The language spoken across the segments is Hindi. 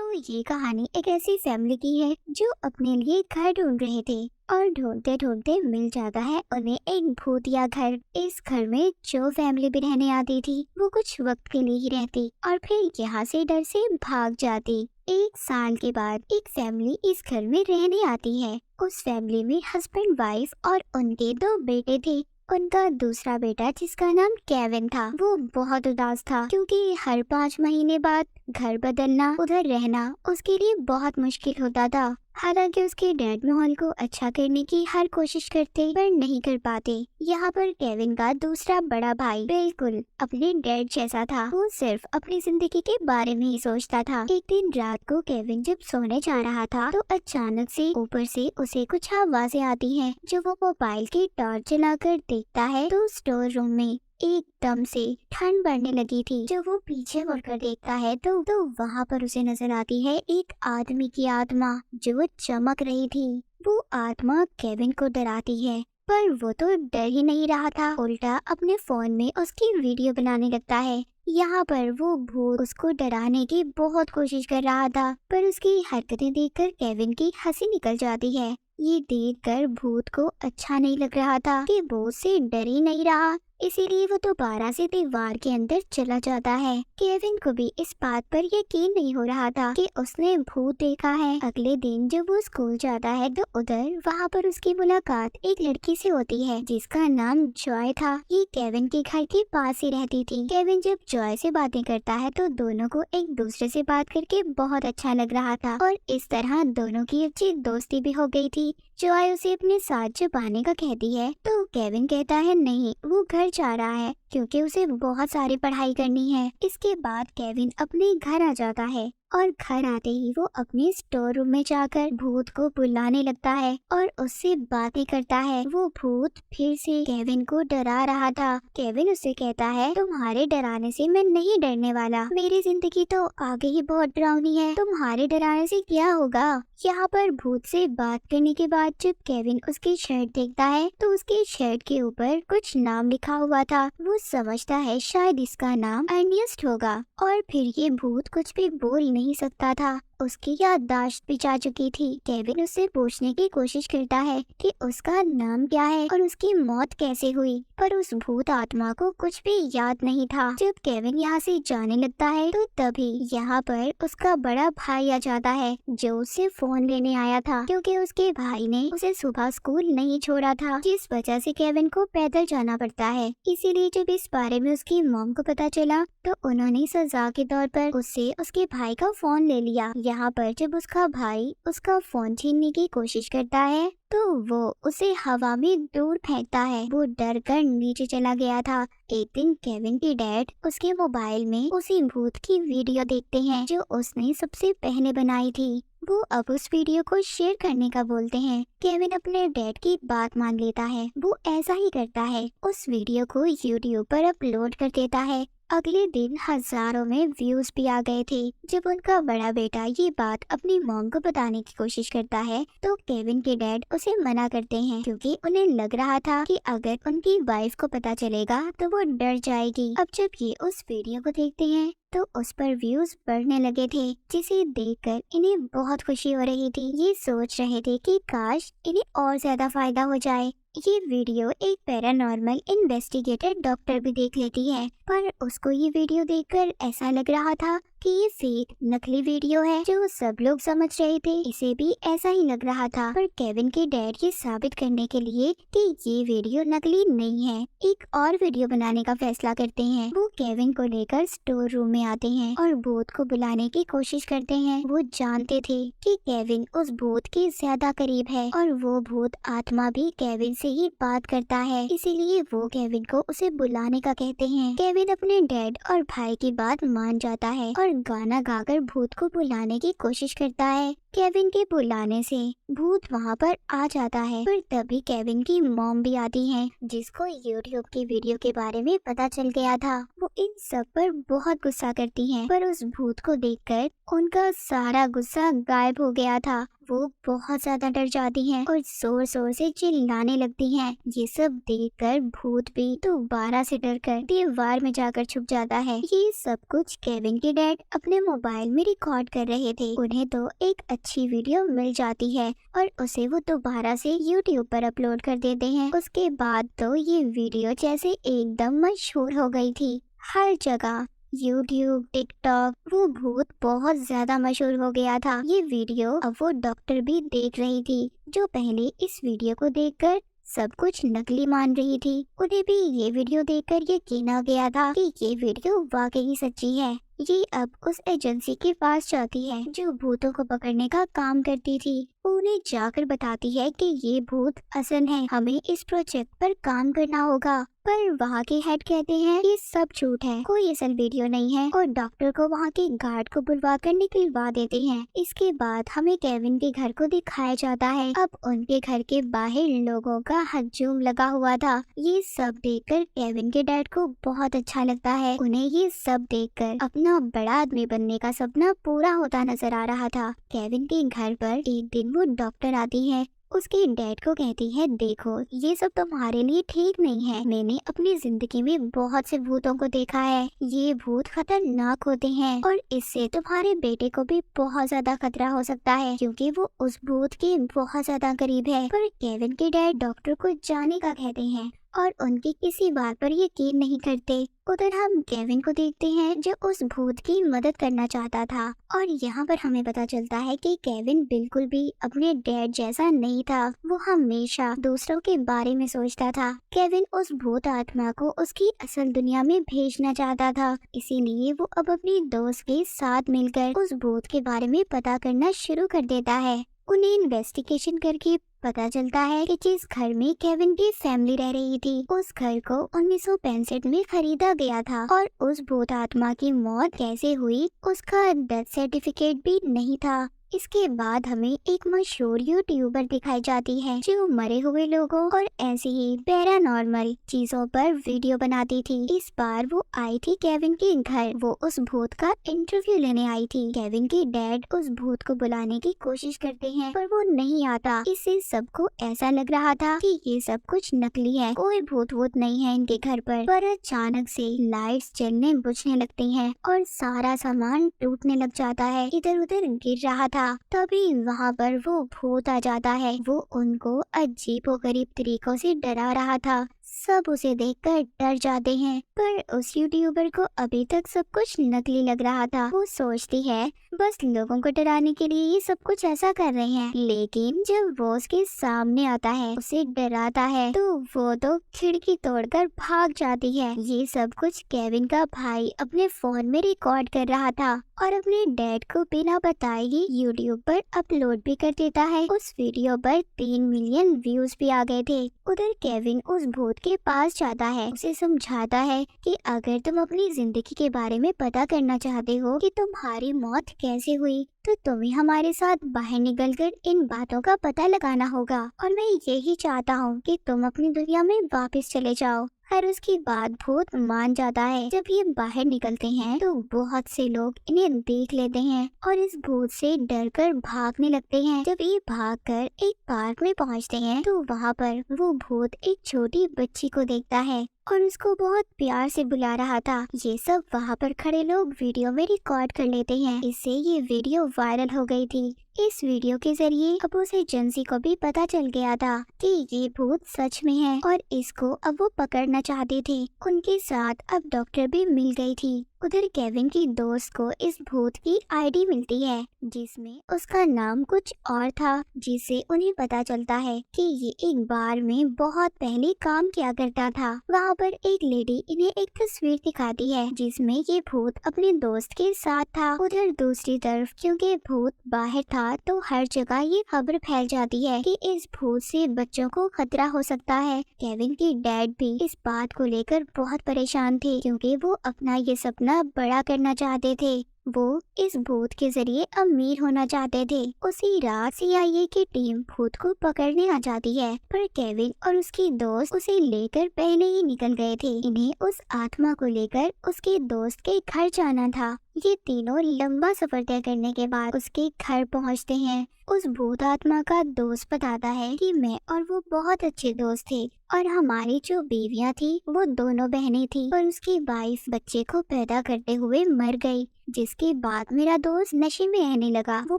तो ये कहानी एक ऐसी फैमिली की है जो अपने लिए घर ढूंढ रहे थे और ढूंढते ढूंढते मिल जाता है उन्हें एक भूतिया घर। इस घर में जो फैमिली भी रहने आती थी वो कुछ वक्त के लिए ही रहती और फिर यहाँ से डर से भाग जाती। 1 साल के बाद एक फैमिली इस घर में रहने आती है। उस फैमिली में हस्बैंड वाइफ और उनके 2 बेटे थे। उनका दूसरा बेटा जिसका नाम केविन था वो बहुत उदास था क्योंकि हर 5 महीने बाद घर बदलना, उधर रहना उसके लिए बहुत मुश्किल होता था। हालांकि उसके डैड माहौल को अच्छा करने की हर कोशिश करते पर नहीं कर पाते। यहाँ पर केविन का दूसरा बड़ा भाई बिल्कुल अपने डैड जैसा था। वो सिर्फ अपनी जिंदगी के बारे में ही सोचता था। एक दिन रात को केविन जब सोने जा रहा था तो अचानक से ऊपर से उसे कुछ आवाजें आती हैं। जब वो मोबाइल की टॉर्च जलाकर देखता है तो स्टोर रूम में एकदम से ठंड बढ़ने लगी थी। जब वो पीछे मुड़कर देखता है तो वहाँ पर उसे नजर आती है एक आदमी की आत्मा जो चमक रही थी। वो आत्मा केविन को डराती है पर वो तो डर ही नहीं रहा था, उल्टा अपने फोन में उसकी वीडियो बनाने लगता है। यहाँ पर वो भूत उसको डराने की बहुत कोशिश कर रहा था पर उसकी हरकतें देखकर केविन की हंसी निकल जाती है। ये देखकर भूत को अच्छा नहीं लग रहा था कि वो उससे डर ही नहीं रहा, इसीलिए वो दोबारा से दीवार के अंदर चला जाता है। केविन को भी इस बात पर यकीन नहीं हो रहा था कि उसने भूत देखा है। अगले दिन जब वो स्कूल जाता है तो उधर वहाँ पर उसकी मुलाकात एक लड़की से होती है जिसका नाम जॉय था। ये केविन के घर के पास ही रहती थी। केविन जब जॉय से बातें करता है तो दोनों को एक दूसरे से बात करके बहुत अच्छा लग रहा था और इस तरह दोनों की अच्छी दोस्ती भी हो गई थी। जॉय उसे अपने साथ छुपाने का कहती है तो केविन कहता है नहीं, वो घर जा रहा है क्योंकि उसे बहुत सारी पढ़ाई करनी है। इसके बाद केविन अपने घर आ जाता है और घर आते ही वो अपने स्टोर रूम में जाकर भूत को बुलाने लगता है और उससे बातें करता है। वो भूत फिर से केविन को डरा रहा था। केविन उससे कहता है तुम्हारे डराने से मैं नहीं डरने वाला, मेरी जिंदगी तो आगे ही बहुत डरावनी है, तुम्हारे डराने से क्या होगा। यहाँ पर भूत से बात करने के बाद जब केविन उसकी शर्ट देखता है तो उसकी शर्ट के ऊपर कुछ नाम लिखा हुआ था। वो समझता है शायद इसका नाम अर्निस्ट होगा और फिर ये भूत कुछ भी बोल नहीं सकता था। उसकी याददाश्त भी जा चुकी थी। केविन उससे पूछने की कोशिश करता है कि उसका नाम क्या है और उसकी मौत कैसे हुई, पर उस भूत आत्मा को कुछ भी याद नहीं था। जब केविन यहाँ से जाने लगता है तो तभी यहाँ पर उसका बड़ा भाई आ जाता है जो उससे फोन लेने आया था क्योंकि उसके भाई ने उसे सुबह स्कूल नहीं छोड़ा था, जिस वजह से केविन को पैदल जाना पड़ता है। इसीलिए जब इस बारे में उसकी मॉम को पता चला तो उन्होंने सजा के तौर पर उससे उसके भाई का फोन ले लिया। यहाँ पर जब उसका भाई उसका फोन छीनने की कोशिश करता है तो वो उसे हवा में दूर फेंकता है। वो डर कर नीचे चला गया था। एक दिन केविन के डैड उसके मोबाइल में उसी भूत की वीडियो देखते हैं जो उसने सबसे पहले बनाई थी। वो अब उस वीडियो को शेयर करने का बोलते हैं। केविन अपने डैड की बात मान लेता है। वो ऐसा ही करता है, उस वीडियो को यूट्यूब पर अपलोड कर देता है। अगले दिन हजारों में व्यूज भी आ गए थे। जब उनका बड़ा बेटा ये बात अपनी मॉम को बताने की कोशिश करता है तो केविन के डैड उसे मना करते हैं क्योंकि उन्हें लग रहा था कि अगर उनकी वाइफ को पता चलेगा तो वो डर जाएगी। अब जब ये उस वीडियो को देखते हैं तो उस पर व्यूज बढ़ने लगे थे, जिसे देखकर इन्हें बहुत खुशी हो रही थी। ये सोच रहे थे कि काश इन्हें और ज्यादा फायदा हो जाए। ये वीडियो एक पैरानॉर्मल इन्वेस्टिगेटर डॉक्टर भी देख लेती है, पर उसको ये वीडियो देखकर ऐसा लग रहा था कि ये फेक नकली वीडियो है। जो सब लोग समझ रहे थे इसे भी ऐसा ही लग रहा था, पर केविन के डैड ये साबित करने के लिए कि ये वीडियो नकली नहीं है एक और वीडियो बनाने का फैसला करते हैं। वो केविन को लेकर स्टोर रूम में आते हैं और भूत को बुलाने की कोशिश करते हैं। वो जानते थे कि केविन उस भूत के ज्यादा करीब है और वो भूत आत्मा भी केविन से ही बात करता है, इसीलिए वो केविन को उसे बुलाने का कहते हैं। केविन अपने डैड और भाई की बात मान जाता है और गाना गाकर भूत को बुलाने की कोशिश करता है। केविन के बुलाने से भूत वहाँ पर आ जाता है, पर तभी केविन की मॉम भी आती है जिसको यूट्यूब की वीडियो के बारे में पता चल गया था। वो इन सब पर बहुत गुस्सा करती हैं, पर उस भूत को देखकर उनका सारा गुस्सा गायब हो गया था। वो बहुत ज्यादा डर जाती हैं और जोर जोर से चिल्लाने लगती हैं। ये सब देखकर भूत भी दोबारा से डरकर दीवार में जाकर छुप जाता है। ये सब कुछ केविन के डैड अपने मोबाइल में रिकॉर्ड कर रहे थे। उन्हें तो एक अच्छी वीडियो मिल जाती है और उसे वो दोबारा से यूट्यूब पर अपलोड कर देते हैं। उसके बाद तो ये वीडियो जैसे एकदम मशहूर हो गई थी। हर जगह यूट्यूब, टिकटॉक, वो भूत बहुत ज्यादा मशहूर हो गया था। ये वीडियो अब वो डॉक्टर भी देख रही थी, जो पहले इस वीडियो को देखकर सब कुछ नकली मान रही थी। उन्हें भी ये वीडियो देखकर यकीन आ गया था कि ये वीडियो वाकई सच्ची है। ये अब उस एजेंसी के पास जाती है जो भूतों को पकड़ने का काम करती थी। उन्हें जाकर बताती है कि ये भूत असल है, हमें इस प्रोजेक्ट पर काम करना होगा। पर वहाँ के हेड कहते हैं ये सब झूठ है, कोई असल वीडियो नहीं है, और डॉक्टर को वहाँ के गार्ड को बुलवा कर निकलवा देते हैं। इसके बाद हमें केविन के घर को दिखाया जाता है। अब उनके घर के बाहर लोगों का हजूम लगा हुआ था। ये सब देखकर केविन के डैड को बहुत अच्छा लगता है। उन्हें ये सब देखकर अपना बड़ा आदमी बनने का सपना पूरा होता नजर आ रहा था। केविन के घर पर एक दिन वो डॉक्टर आती है। उसके डैड को कहती है, देखो ये सब तुम्हारे लिए ठीक नहीं है। मैंने अपनी जिंदगी में बहुत से भूतों को देखा है। ये भूत खतरनाक होते हैं और इससे तुम्हारे बेटे को भी बहुत ज्यादा खतरा हो सकता है, क्योंकि वो उस भूत के बहुत ज्यादा करीब है। पर केविन के डैड डॉक्टर को जाने का कहते हैं और उनकी किसी बात पर यकीन नहीं करते। उधर हम केविन को देखते हैं जो उस भूत की मदद करना चाहता था, और यहाँ पर हमें पता चलता है कि केविन बिल्कुल भी अपने डैड जैसा नहीं था। वो हमेशा दूसरों के बारे में सोचता था। केविन उस भूत आत्मा को उसकी असल दुनिया में भेजना चाहता था, इसीलिए वो अब अपनी दोस्त के साथ मिलकर उस भूत के बारे में पता करना शुरू कर देता है। उन्हें इन्वेस्टिगेशन करके पता चलता है कि जिस घर में केविन की फैमिली रह रही थी, उस घर को 1965 में खरीदा गया था, और उस भूत आत्मा की मौत कैसे हुई उसका डेथ सर्टिफिकेट भी नहीं था। इसके बाद हमें एक मशहूर यूट्यूबर दिखाई जाती है जो मरे हुए लोगों और ऐसी ही पैरानॉर्मल चीजों पर वीडियो बनाती थी। इस बार वो आई थी केविन के घर। वो उस भूत का इंटरव्यू लेने आई थी। केविन के डैड उस भूत को बुलाने की कोशिश करते हैं पर वो नहीं आता। इससे सबको ऐसा लग रहा था कि ये सब कुछ नकली है, कोई भूत वूत नहीं है इनके घर पर अचानक से लाइट्स जलने बुझने लगती हैं और सारा सामान टूटने लग जाता है, इधर उधर गिर रहा था। तभी वहाँ पर वो भूत आ जाता है। वो उनको अजीबोगरीब तरीकों से डरा रहा था। सब उसे देखकर डर जाते हैं, पर उस यूट्यूबर को अभी तक सब कुछ नकली लग रहा था। वो सोचती है बस लोगों को डराने के लिए ये सब कुछ ऐसा कर रहे हैं, लेकिन जब वो उसके सामने आता है, उसे डराता है, तो वो तो खिड़की तोड़कर भाग जाती है। ये सब कुछ केविन का भाई अपने फोन में रिकॉर्ड कर रहा था और अपने डैड को बिना बताए ही यूट्यूब पर अपलोड भी कर देता है। उस वीडियो पर 3 मिलियन व्यूज भी आ गए थे। उधर केविन उस भूत के पास जाता है, उसे समझाता है कि अगर तुम अपनी जिंदगी के बारे में पता करना चाहते हो कि तुम्हारी मौत कैसे हुई, तो तुम्हें हमारे साथ बाहर निकलकर इन बातों का पता लगाना होगा, और मैं यही चाहता हूँ कि तुम अपनी दुनिया में वापस चले जाओ। और उसकी बात भूत मान जाता है। जब ये बाहर निकलते हैं तो बहुत से लोग इन्हें देख लेते हैं और इस भूत से डरकर भागने लगते हैं। जब ये भागकर एक पार्क में पहुंचते हैं तो वहाँ पर वो भूत एक छोटी बच्ची को देखता है और उसको बहुत प्यार से बुला रहा था। ये सब वहाँ पर खड़े लोग वीडियो में रिकॉर्ड कर लेते हैं। इससे ये वीडियो वायरल हो गई थी। इस वीडियो के जरिए अब उस एजेंसी को भी पता चल गया था कि ये भूत सच में है और इसको अब वो पकड़ना चाहते थे। उनके साथ अब डॉक्टर भी मिल गई थी। उधर केविन की दोस्त को इस भूत की आईडी मिलती है जिसमें उसका नाम कुछ और था, जिससे उन्हें पता चलता है कि ये एक बार में बहुत पहले काम किया करता था। वहाँ पर एक लेडी इन्हें एक तस्वीर दिखाती है जिसमें ये भूत अपने दोस्त के साथ था। उधर दूसरी तरफ क्योंकि भूत बाहर था तो हर जगह ये खबर फैल जाती है कि इस भूत से बच्चों को खतरा हो सकता है। केविन के डैड भी इस बात को लेकर बहुत परेशान थे क्योंकि वो अपना ये सपना बड़ा करना चाहते थे। वो इस भूत के जरिए अमीर होना चाहते थे। उसी रात CIA की टीम भूत को पकड़ने आ जाती है, पर केविन और उसकी दोस्त उसे लेकर पहले ही निकल गए थे। इन्हें उस आत्मा को लेकर उसके दोस्त के घर जाना था। ये तीनों लंबा सफर तय करने के बाद उसके घर पहुंचते हैं। उस भूत आत्मा का दोस्त बताता है कि मैं और वो बहुत अच्छे दोस्त थे और हमारी जो बीवियां थी वो दोनों बहनें थी और उसकी वाइफ बच्चे को पैदा करते हुए मर गई, जिसके बाद मेरा दोस्त नशे में रहने लगा। वो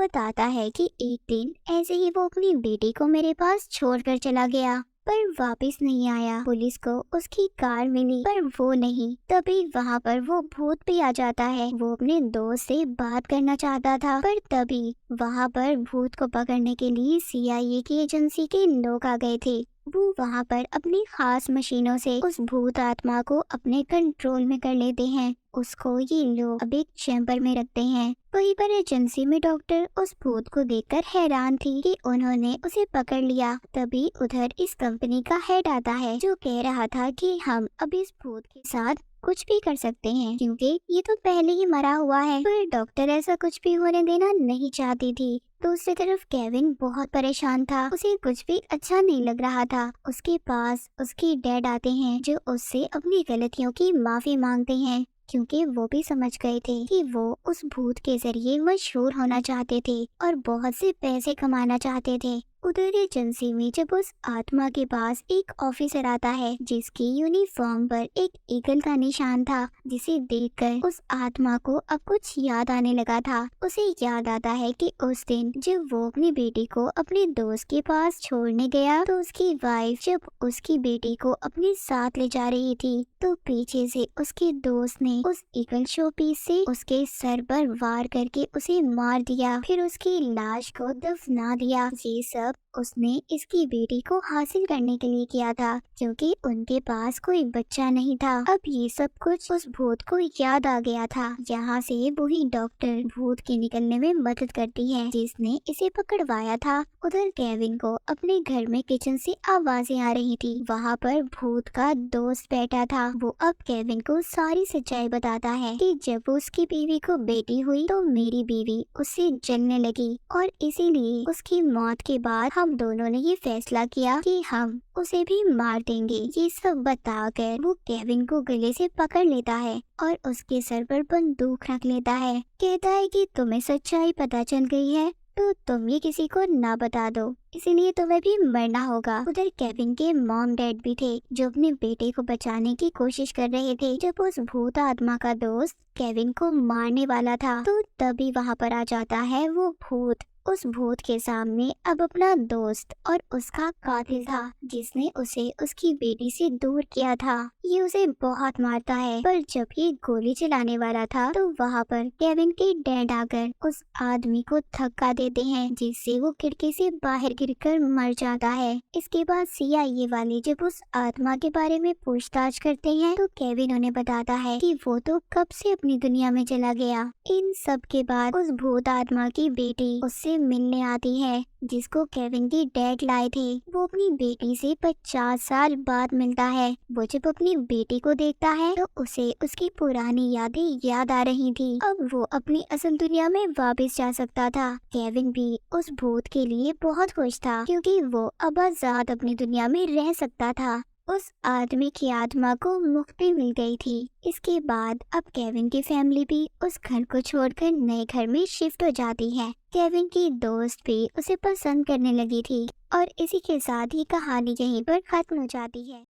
बताता है कि एक दिन ऐसे ही वो अपनी बेटी को मेरे पास छोड़कर चला गया पर वापस नहीं आया। पुलिस को उसकी कार मिली पर वो नहीं। तभी वहाँ पर वो भूत भी आ जाता है। वो अपने दोस्त से बात करना चाहता था पर तभी वहाँ पर भूत को पकड़ने के लिए CIA की एजेंसी के लोग आ गए थे। वो वहाँ पर अपनी खास मशीनों से उस भूत आत्मा को अपने कंट्रोल में कर लेते हैं। उसको ये लोग अब एक चैम्बर में रखते हैं। वहीं पर एजेंसी में डॉक्टर उस भूत को देखकर हैरान थी कि उन्होंने उसे पकड़ लिया। तभी उधर इस कंपनी का हेड आता है जो कह रहा था कि हम अब इस भूत के साथ कुछ भी कर सकते हैं क्योंकि ये तो पहले ही मरा हुआ है। पर डॉक्टर ऐसा कुछ भी होने देना नहीं चाहती थी। दूसरी तरफ केविन बहुत परेशान था। उसे कुछ भी अच्छा नहीं लग रहा था। उसके पास उसके डैड आते हैं जो उससे अपनी गलतियों की माफी मांगते हैं क्योंकि वो भी समझ गए थे कि वो उस भूत के जरिए मशहूर होना चाहते थे और बहुत से पैसे कमाना चाहते थे। उधर एजेंसी में जब उस आत्मा के पास एक ऑफिसर आता है जिसकी यूनिफॉर्म पर एक ईगल का निशान था, जिसे देखकर उस आत्मा को अब कुछ याद आने लगा था। उसे याद आता है कि उस दिन जब वो अपनी बेटी को अपने दोस्त के पास छोड़ने गया तो उसकी वाइफ जब उसकी बेटी को अपने साथ ले जा रही थी तो पीछे से उसके दोस्त ने उस ईगल शो पीस से उसके सर पर वार करके उसे मार दिया, फिर उसकी लाश को दफना दिया। ये सब उसने इसकी बेटी को हासिल करने के लिए किया था क्योंकि उनके पास कोई बच्चा नहीं था। अब ये सब कुछ उस भूत को याद आ गया था। यहाँ से वही डॉक्टर भूत के निकलने में मदद करती है जिसने इसे पकड़वाया था। उधर केविन को अपने घर में किचन से आवाजें आ रही थी। वहाँ पर भूत का दोस्त बैठा था। वो अब केविन को सारी सच्चाई बताता है कि जब उसकी बीवी को बेटी हुई तो मेरी बीवी उससे जलने लगी और इसीलिए उसकी मौत के बाद हम दोनों ने ये फैसला किया कि हम उसे भी मार देंगे। ये सब बताकर वो केविन को गले से पकड़ लेता है और उसके सर पर बंदूक रख लेता है। कहता है कि तुम्हें सच्चाई पता चल गई है तो तुम ये किसी को ना बता दो, इसीलिए तुम्हें भी मरना होगा। उधर केविन के मॉम डैड भी थे जो अपने बेटे को बचाने की कोशिश कर रहे थे। जब उस भूत आत्मा का दोस्त केविन को मारने वाला था तो तभी वहाँ पर आ जाता है वो भूत। उस भूत के सामने अब अपना दोस्त और उसका कातिल था जिसने उसे उसकी बेटी से दूर किया था। ये उसे बहुत मारता है पर जब ये गोली चलाने वाला था तो वहाँ पर केविन के डैड आकर उस आदमी को धक्का देते हैं जिससे वो खिड़की से बाहर गिरकर मर जाता है। इसके बाद CIA वाले जब उस आत्मा के बारे में पूछताछ करते हैं तो केविन उन्हें बताता है कि वो तो कब से अपनी दुनिया में चला गया। इन सब के बाद उस भूत आत्मा की बेटी उससे मिलने आती है जिसको केविन के डैड लाए थे। वो अपनी बेटी से 50 साल बाद मिलता है। वो जब अपनी बेटी को देखता है तो उसे उसकी पुरानी यादें याद आ रही थी। अब वो अपनी असल दुनिया में वापस जा सकता था। केविन भी उस भूत के लिए बहुत खुश था क्योंकि वो अब आजाद अपनी दुनिया में रह सकता था। उस आदमी की आत्मा को मुक्ति मिल गई थी। इसके बाद अब केविन की फैमिली भी उस घर को छोड़कर नए घर में शिफ्ट हो जाती है। केविन की दोस्त भी उसे पसंद करने लगी थी और इसी के साथ ही कहानी यहीं पर खत्म हो जाती है।